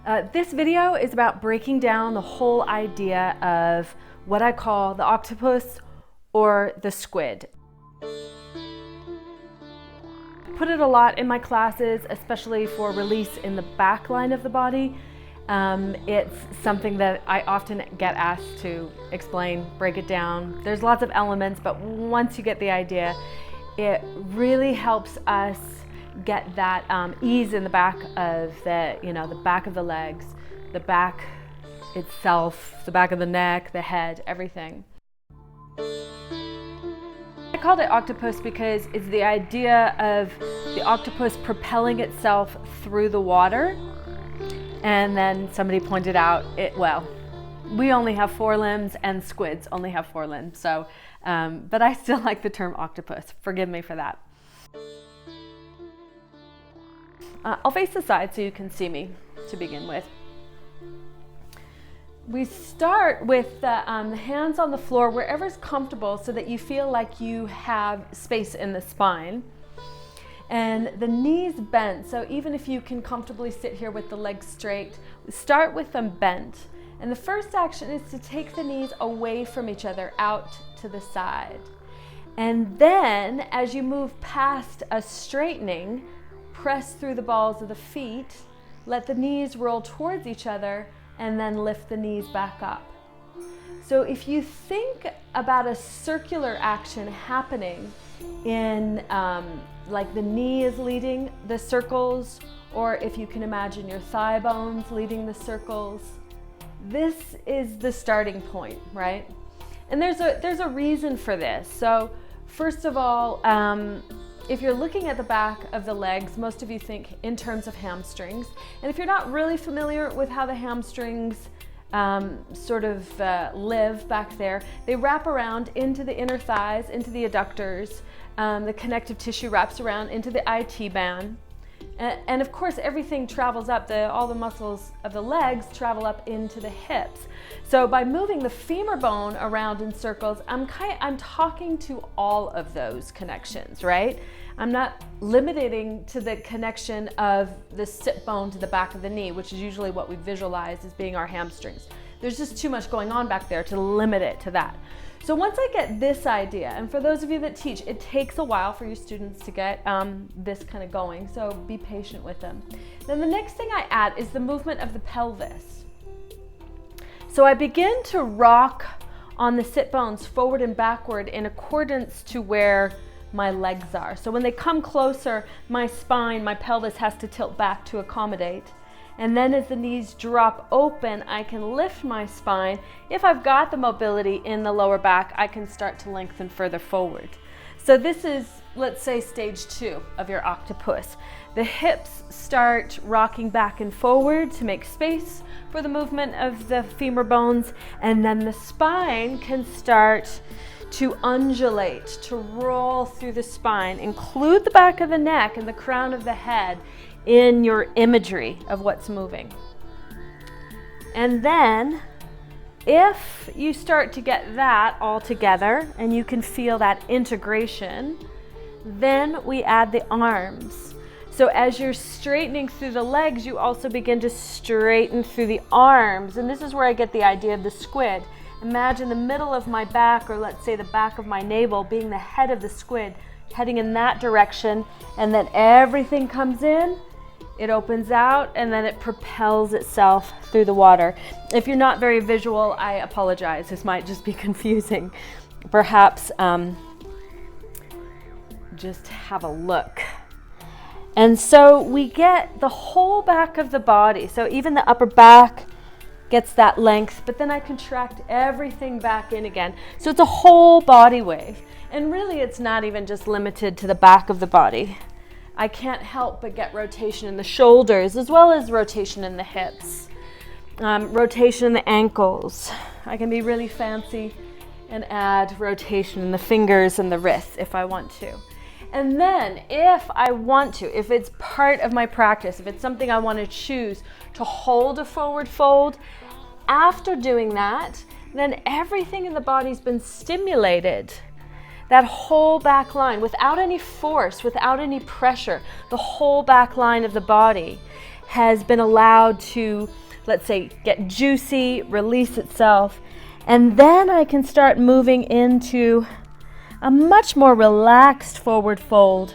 This video is about breaking down the whole idea of what I call the octopus or the squid. I put it a lot in my classes, especially for release in the back line of the body. It's something that I often get asked to explain, break it down. There's lots of elements, but once you get the idea, it really helps us get that ease in the back of the back of the legs, the back itself, the back of the neck, the head, everything. I called it octopus because it's the idea of the octopus propelling itself through the water. And then somebody pointed out, we only have 4 limbs and squids only have 4 limbs. So, but I still like the term octopus. Forgive me for that. I'll face the side so you can see me to begin with. We start with the hands on the floor, wherever's comfortable, so that you feel like you have space in the spine. And the knees bent, so even if you can comfortably sit here with the legs straight, start with them bent. And the first action is to take the knees away from each other, out to the side. And then, as you move past a straightening, press through the balls of the feet, let the knees roll towards each other, and then lift the knees back up. So if you think about a circular action happening in like the knee is leading the circles, or if you can imagine your thigh bones leading the circles, this is the starting point, right? And there's a reason for this. So first of all, if you're looking at the back of the legs, most of you think in terms of hamstrings. And if you're not really familiar with how the hamstrings live back there, they wrap around into the inner thighs, into the adductors. The connective tissue wraps around into the IT band. And of course, everything travels up, all the muscles of the legs travel up into the hips. So by moving the femur bone around in circles, I'm talking to all of those connections, right? I'm not limiting to the connection of the sit bone to the back of the knee, which is usually what we visualize as being our hamstrings. There's just too much going on back there to limit it to that. So once I get this idea, and for those of you that teach, it takes a while for your students to get this kind of going, so be patient with them. Then the next thing I add is the movement of the pelvis. So I begin to rock on the sit bones forward and backward in accordance to where my legs are. So when they come closer, my spine, my pelvis has to tilt back to accommodate. And then as the knees drop open, I can lift my spine. If I've got the mobility in the lower back, I can start to lengthen further forward. So this is, let's say, stage 2 of your octopus. The hips start rocking back and forward to make space for the movement of the femur bones, and then the spine can start to undulate, to roll through the spine. Include the back of the neck and the crown of the head in your imagery of what's moving. And then if you start to get that all together and you can feel that integration, then we add the arms. So as you're straightening through the legs, you also begin to straighten through the arms. And this is where I get the idea of the squid. Imagine the middle of my back, or let's say the back of my navel, being the head of the squid, heading in that direction, and then everything comes in, it opens out, and then it propels itself through the water. If you're not very visual, I apologize. This might just be confusing. Perhaps just have a look. And so we get the whole back of the body. So even the upper back gets that length, but then I contract everything back in again. So it's a whole body wave. And really, it's not even just limited to the back of the body. I can't help but get rotation in the shoulders, as well as rotation in the hips, rotation in the ankles. I can be really fancy and add rotation in the fingers and the wrists if I want to. And then if I want to, if it's part of my practice, if it's something I want to choose to hold a forward fold, after doing that, then everything in the body's been stimulated. That whole back line, without any force, without any pressure, the whole back line of the body has been allowed to, let's say, get juicy, release itself. And then I can start moving into a much more relaxed forward fold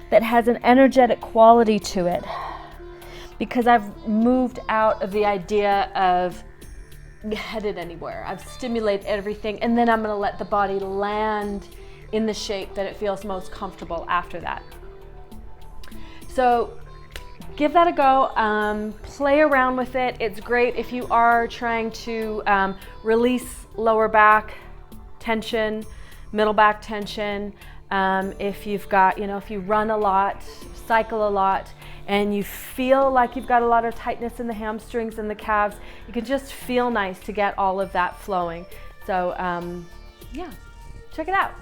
that has an energetic quality to it, because I've moved out of the idea of headed anywhere. I've stimulated everything, and then I'm going to let the body land in the shape that it feels most comfortable after that. So give that a go. Play around with it. It's great if you are trying to release lower back tension, middle back tension. If you've got, if you run a lot, cycle a lot, and you feel like you've got a lot of tightness in the hamstrings and the calves, it can just feel nice to get all of that flowing. So yeah, check it out.